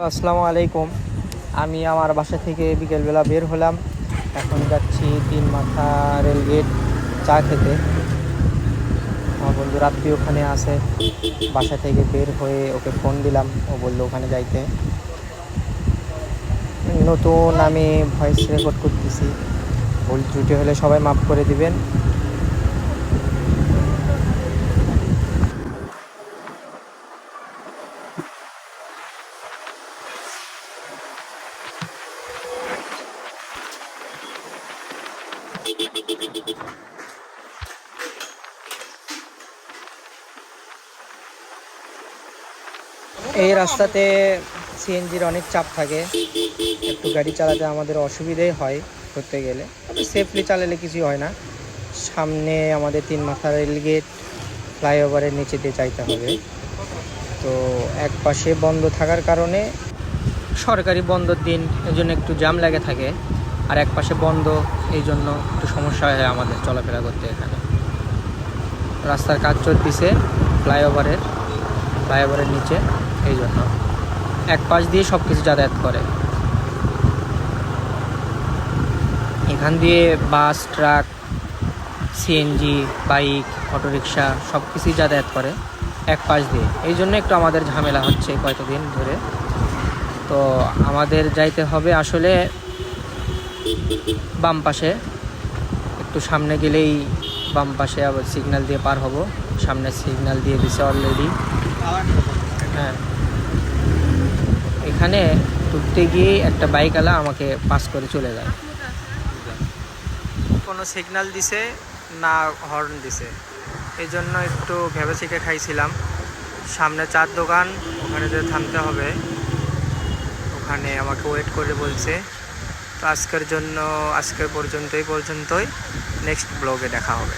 আসসালামু আলাইকুম। আমি আমার বাসা থেকে বিকেলবেলা বের হলাম। এখন যাচ্ছি তিন মাথা রেলগেট চা খেতে। আমার বন্ধু রাত্রি ওখানে আছে। বাসা থেকে বের হয়ে ওকে ফোন দিলাম, ও বললো ওখানে যাইতে। নতুন আমি ভয়েস রেকর্ড করতেছি, ভুল ত্রুটি হলে সবাই মাফ করে দিবেন। এই রাস্তাতে সিএনজির অনেক চাপ থাকে, একটু গাড়ি চালাতে আমাদের অসুবিধাই হয় করতে গেলে, তবে সেফলি চালালে কিছুই হয় না। সামনে আমাদের তিন মাথা রেলগেট, ফ্লাইওভারের নিচে দিয়ে যাইতে হবে। তো এক পাশে বন্ধ থাকার কারণে, সরকারি বন্ধর দিন, এই জন্য একটু জ্যাম লেগে থাকে। আর এক পাশে বন্ধ, এই জন্য একটু সমস্যা হয় আমাদের চলাফেরা করতে। এখানে রাস্তার কাজ চলতেছে ফ্লাইওভারের নিচে, এই জন্য এক পাশ দিয়ে সব কিছু যাতায়াত করে। এখান দিয়ে বাস, ট্রাক, সিএনজি, বাইক, অটোরিকশা সব কিছুই যাতায়াত করে এক পাশ দিয়ে। এই জন্য একটু আমাদের ঝামেলা হচ্ছে কয়েকদিন ধরে। তো আমাদের যাইতে হবে আসলে বাম পাশে, একটু সামনে গেলেই বাম পাশে আবার সিগন্যাল দিয়ে পার হব। সামনে সিগন্যাল দিয়ে দিছে অলরেডি। হ্যাঁ, এখানে ঢুকতে গিয়ে একটা বাইকওয়ালা আমাকে পাস করে চলে যায়। কোনো সিগন্যাল দিছে না, হর্ন দিছে, এই জন্য একটু ভেবেচিন্তে খাইছিলাম। সামনে চার দোকান, ওখানে যে থামতে হবে, ওখানে আমাকে ওয়েট করে বলছে। তো আজকের পর্যন্তই নেক্সট ব্লগে দেখা হবে।